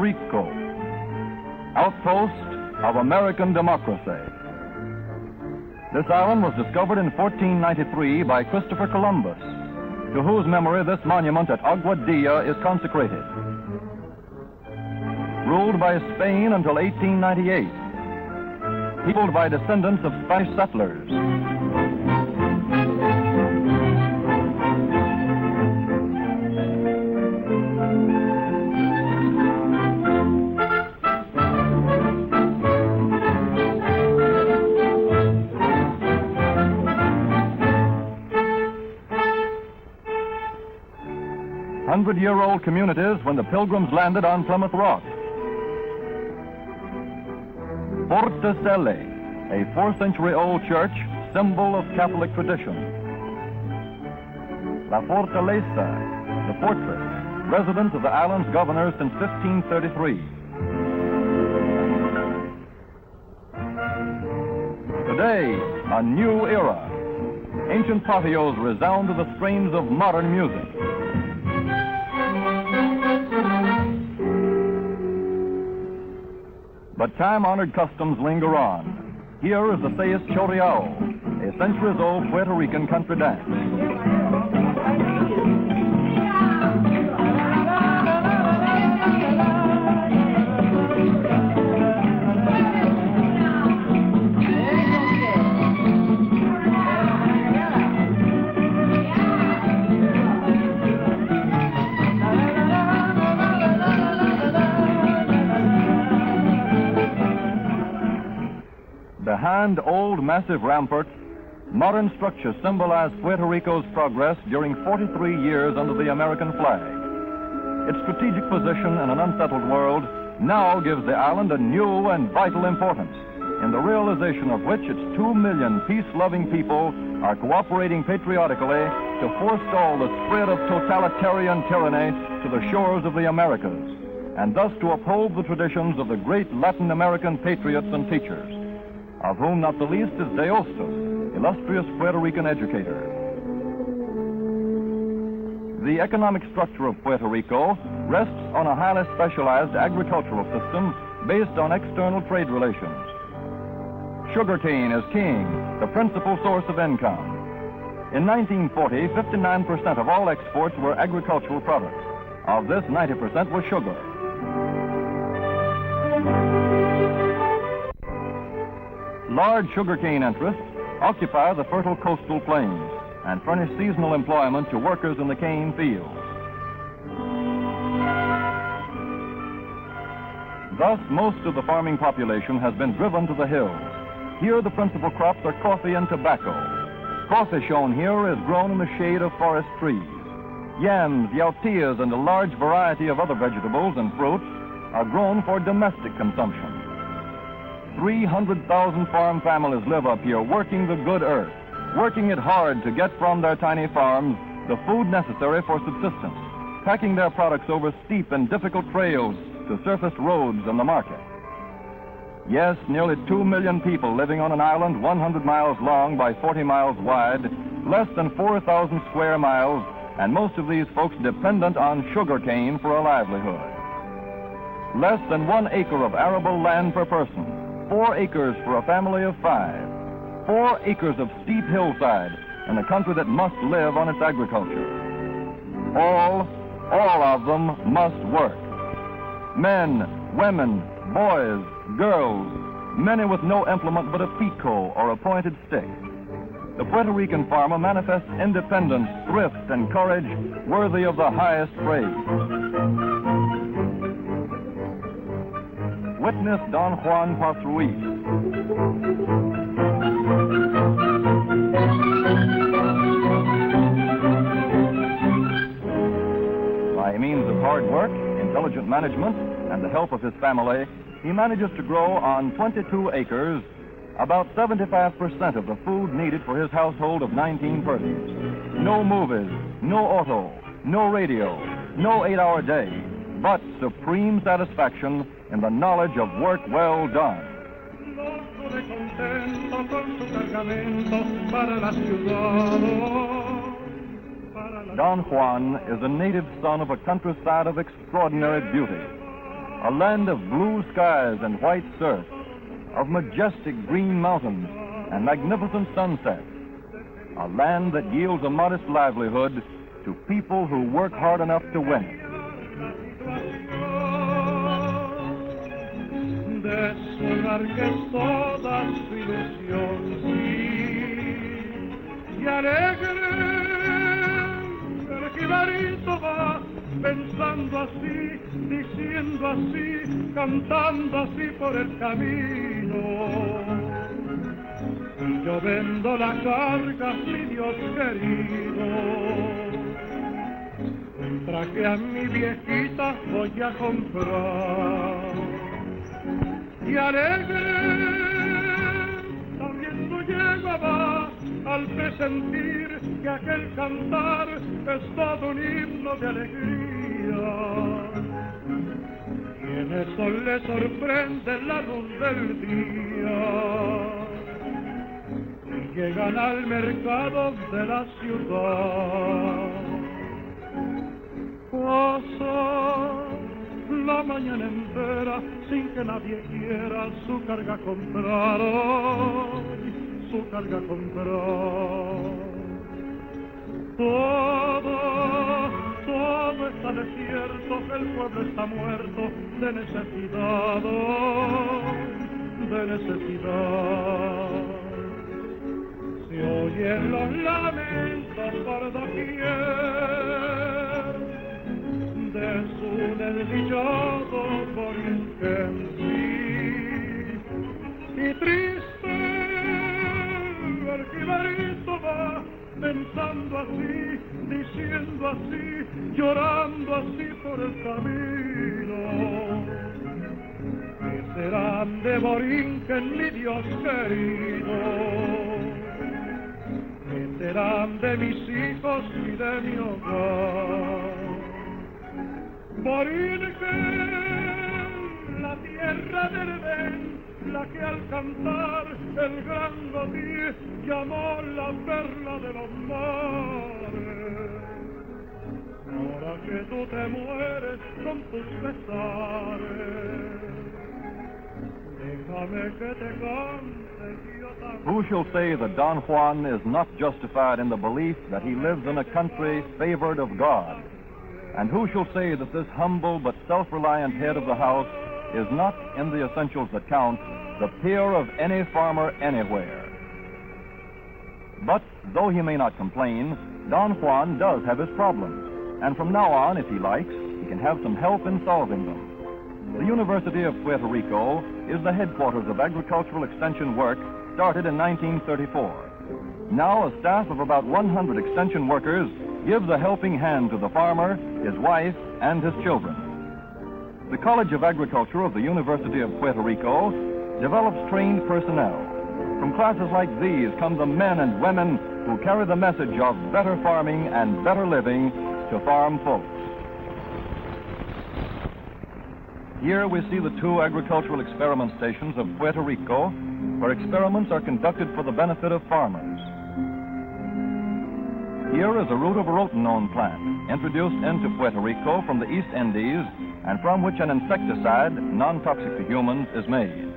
Rico, outpost of American democracy. This island was discovered in 1493 by Christopher Columbus, to whose memory this monument at Aguadilla is consecrated. Ruled by Spain until 1898, peopled by descendants of Spanish settlers. 100-year-old communities when the Pilgrims landed on Plymouth Rock. Portesele, a 4th-century-old church, symbol of Catholic tradition. La Fortaleza, the fortress, residence of the island's governors since 1533. Today, a new era. Ancient patios resound to the strains of modern music. But time-honored customs linger on. Here is the Sayas Choriao, a centuries-old Puerto Rican country dance. Behind old massive ramparts, modern structures symbolize Puerto Rico's progress during 43 years under the American flag. Its strategic position in an unsettled world now gives the island a new and vital importance, in the realization of which its 2 million peace-loving people are cooperating patriotically to forestall the spread of totalitarian tyranny to the shores of the Americas, and thus to uphold the traditions of the great Latin American patriots and teachers, of whom not the least is De Hostos, illustrious Puerto Rican educator. The economic structure of Puerto Rico rests on a highly specialized agricultural system based on external trade relations. Sugarcane is king, the principal source of income. In 1940, 59% of all exports were agricultural products. Of this, 90% was sugar. Large sugarcane interests occupy the fertile coastal plains and furnish seasonal employment to workers in the cane fields. Thus, most of the farming population has been driven to the hills. Here, the principal crops are coffee and tobacco. Coffee, shown here, is grown in the shade of forest trees. Yams, yautillas, and a large variety of other vegetables and fruits are grown for domestic consumption. 300,000 farm families live up here, working the good earth, working it hard to get from their tiny farms the food necessary for subsistence, packing their products over steep and difficult trails to surfaced roads and the market. Yes, nearly 2 million people living on an island 100 miles long by 40 miles wide, less than 4,000 square miles, and most of these folks dependent on sugarcane for a livelihood. Less than 1 acre of arable land per person, 4 acres for a family of 5, 4 acres of steep hillside in a country that must live on its agriculture. All of them must work. Men, women, boys, girls, many with no implement but a pico or a pointed stick. The Puerto Rican farmer manifests independence, thrift, and courage worthy of the highest praise. Witness Don Juan Paz Ruiz. By means of hard work, intelligent management, and the help of his family, he manages to grow on 22 acres about 75% of the food needed for his household of 19 persons. No movies, no auto, no radio, no 8-hour day, but supreme satisfaction in the knowledge of work well done. Don Juan is a native son of a countryside of extraordinary beauty, a land of blue skies and white surf, of majestic green mountains and magnificent sunsets, a land that yields a modest livelihood to people who work hard enough to win it. Soñar que toda su ilusión y alegre el jibarito va pensando así, diciendo así, cantando así por el camino. Y yo vendo la carga, mi Dios querido, un traje a mi viejita voy a comprar. Y alegre también su yegua va al presentir que aquel cantar es todo un himno de alegría. Y en el sol le sorprende la luz del día. Y llegan al mercado de la ciudad. Pasa la mañana entera sin que nadie quiera su carga comprar, su carga comprar. Todo está desierto, el pueblo está muerto de necesidad, de necesidad. Se oyen los lamentos por doquier de su desdichado Borinquen, y triste el jibarito va pensando así, diciendo así, llorando así por el camino. ¿Qué serán de Borinquen, mi Dios querido? ¿Qué serán de mis hijos y de mi hogar? Borinquen, la tierra del Edén, la que al cantar el gran Gaudí llamó la perla de los mares. Ahora que tú te mueres con tus pesares, déjame que te cante y yo también. Who shall say that Don Juan is not justified in the belief that he lives in a country favored of God? And who shall say that this humble but self-reliant head of the house is not, in the essentials that count, the peer of any farmer anywhere? But though he may not complain, Don Juan does have his problems, and from now on, if he likes, he can have some help in solving them. The University of Puerto Rico is the headquarters of agricultural extension work started in 1934. Now a staff of about 100 extension workers gives a helping hand to the farmer, his wife, and his children. The College of Agriculture of the University of Puerto Rico develops trained personnel. From classes like these come the men and women who carry the message of better farming and better living to farm folks. Here we see the two agricultural experiment stations of Puerto Rico, where experiments are conducted for the benefit of farmers. Here is a root of a rotenone plant introduced into Puerto Rico from the East Indies and from which an insecticide, non-toxic to humans, is made.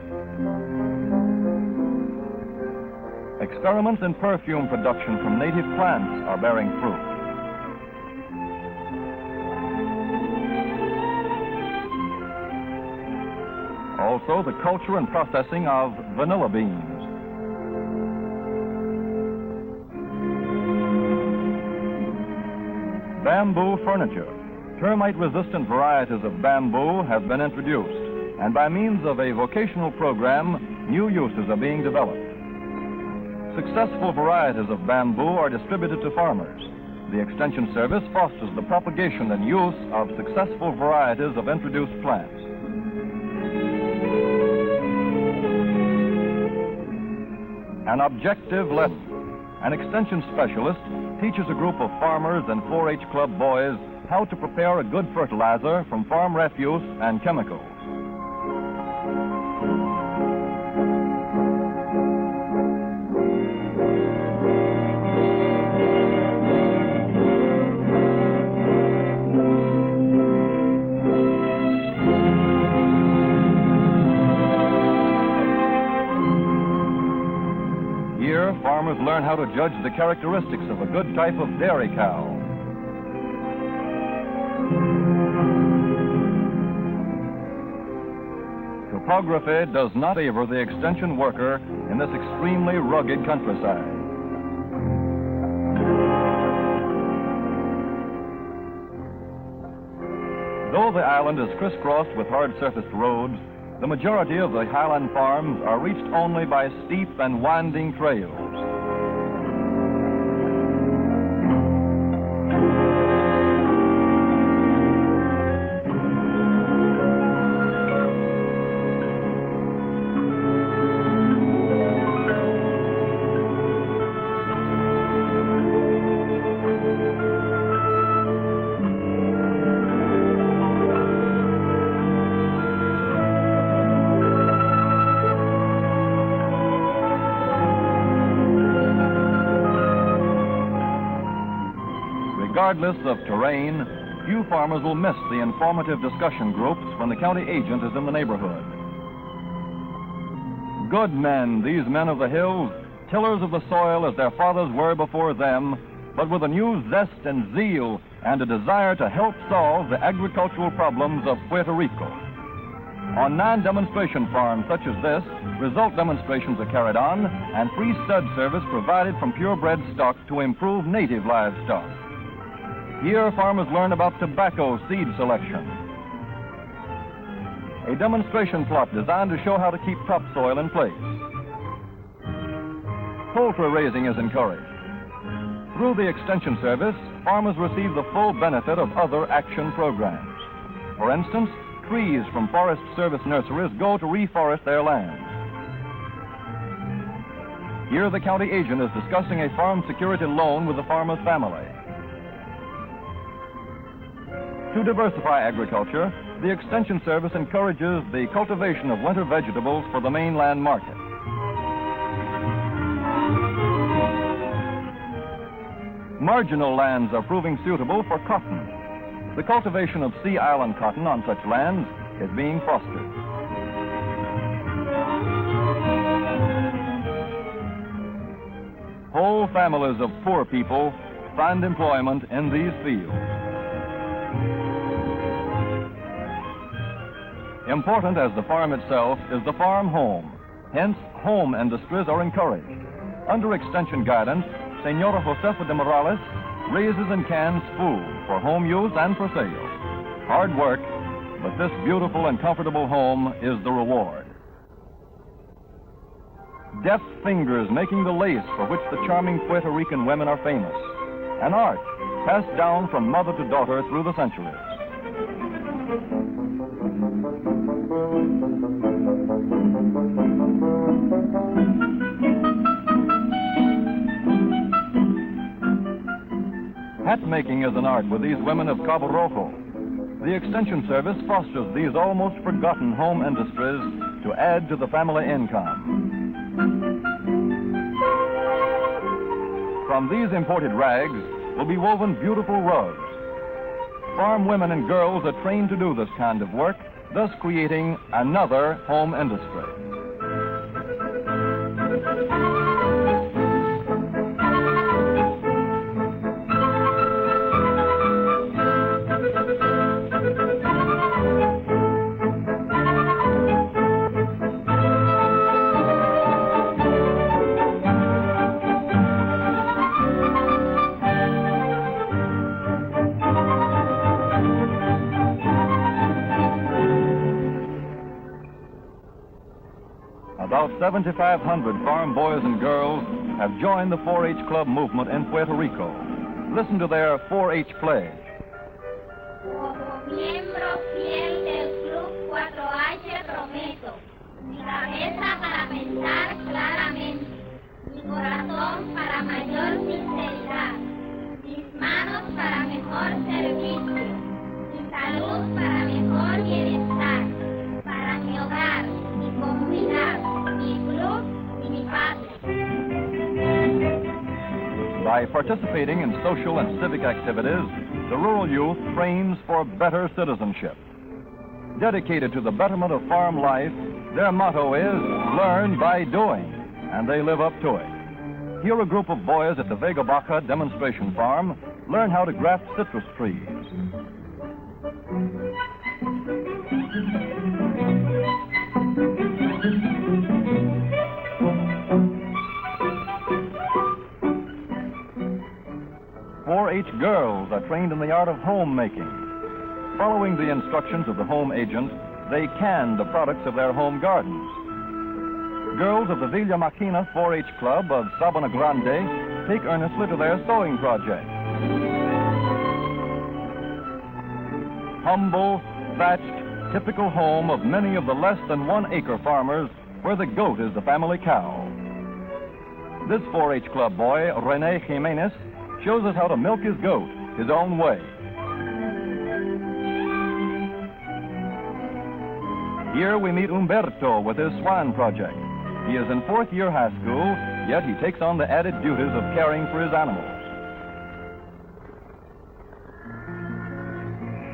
Experiments in perfume production from native plants are bearing fruit. Also, the culture and processing of vanilla beans. Bamboo furniture. Termite-resistant varieties of bamboo have been introduced, and by means of a vocational program, new uses are being developed. Successful varieties of bamboo are distributed to farmers. The Extension Service fosters the propagation and use of successful varieties of introduced plants. An objective lesson. An extension specialist teaches a group of farmers and 4-H club boys how to prepare a good fertilizer from farm refuse and chemicals. how to judge the characteristics of a good type of dairy cow. Topography does not favor the extension worker in this extremely rugged countryside. Though the island is crisscrossed with hard-surfaced roads, the majority of the highland farms are reached only by steep and winding trails. Regardless of terrain, few farmers will miss the informative discussion groups when the county agent is in the neighborhood. Good men, these men of the hills, tillers of the soil as their fathers were before them, but with a new zest and zeal and a desire to help solve the agricultural problems of Puerto Rico. On non-demonstration farms such as this, result demonstrations are carried on and free stud service provided from purebred stock to improve native livestock. Here, farmers learn about tobacco seed selection. A demonstration plot designed to show how to keep topsoil in place. Poultry raising is encouraged. Through the Extension Service, farmers receive the full benefit of other action programs. For instance, trees from Forest Service nurseries go to reforest their land. Here, the county agent is discussing a farm security loan with the farmer's family. To diversify agriculture, the Extension Service encourages the cultivation of winter vegetables for the mainland market. Marginal lands are proving suitable for cotton. The cultivation of Sea Island cotton on such lands is being fostered. Whole families of poor people find employment in these fields. Important as the farm itself is the farm home. Hence, home industries are encouraged. Under extension guidance, Senora Josefa de Morales raises and cans food for home use and for sale. Hard work, but this beautiful and comfortable home is the reward. Deft fingers making the lace for which the charming Puerto Rican women are famous. An art passed down from mother to daughter through the centuries. Hat making is an art with these women of Cabo Rojo. The Extension Service fosters these almost forgotten home industries to add to the family income. From these imported rags will be woven beautiful rugs. Farm women and girls are trained to do this kind of work, thus creating another home industry. About 7,500 farm boys and girls have joined the 4-H Club movement in Puerto Rico. Listen to their 4-H pledge. Como miembro fiel del Club 4H prometo mi cabeza para pensar claramente, mi corazón para mayor sinceridad, mis manos para mejor servicio, mi salud para mejor bienestar, para mi hogar, mi comunidad, mi club y mi patria. By participating in social and civic activities, the rural youth trains for better citizenship. Dedicated to the betterment of farm life, their motto is, learn by doing, and they live up to it. here a group of boys at the Vega Baja demonstration farm learn how to graft citrus trees. .4-H girls are trained in the art of homemaking. Following the instructions of the home agent, they can the products of their home gardens. Girls of the Villa Maquina 4-H Club of Sabana Grande take earnestly to their sewing project. Humble, thatched, typical home of many of the less than 1 acre farmers where the goat is the family cow. This 4-H Club boy, Rene Jimenez, shows us how to milk his goat his own way. Here we meet Humberto with his swan project. He is in 4th year high school, yet he takes on the added duties of caring for his animals.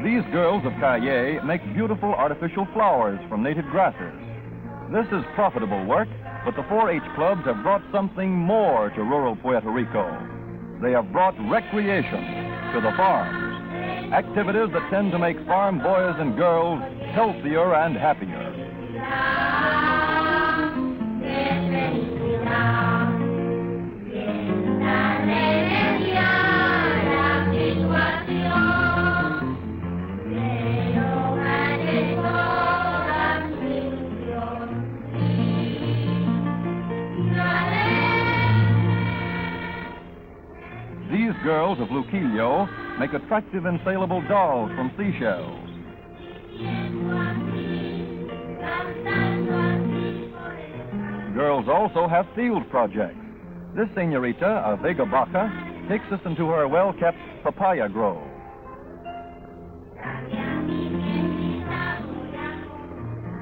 These girls of Calle make beautiful artificial flowers from native grasses. This is profitable work, but the 4-H clubs have brought something more to rural Puerto Rico. They have brought recreation to the farms, activities that tend to make farm boys and girls healthier and happier. These girls of Luquillo make attractive and saleable dolls from seashells. Girls also have field projects. This senorita of Vega Baja takes us into her well-kept papaya grove.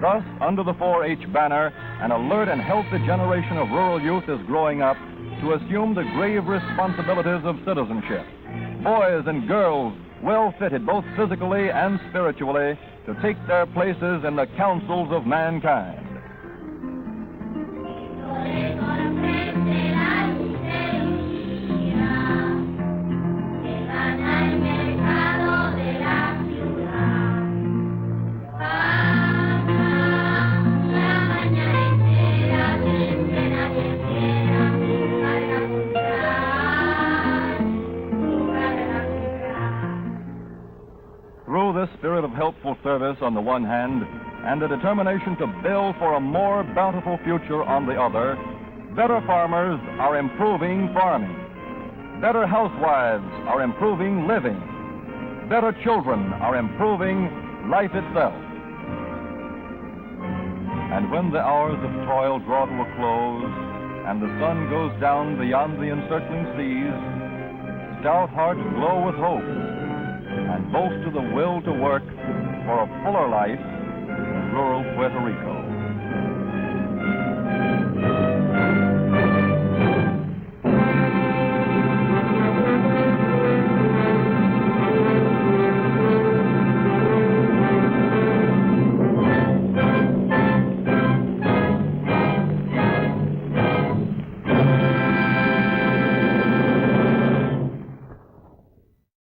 Thus, under the 4-H banner, an alert and healthy generation of rural youth is growing up to assume the grave responsibilities of citizenship. Boys and girls well fitted both physically and spiritually to take their places in the councils of mankind. Through this spirit of helpful service on the one hand, and a determination to build for a more bountiful future on the other, better farmers are improving farming. Better housewives are improving living. Better children are improving life itself. And when the hours of toil draw to a close, and the sun goes down beyond the encircling seas, stout hearts glow with hope, and boast of the will to work for a fuller life in rural Puerto Rico.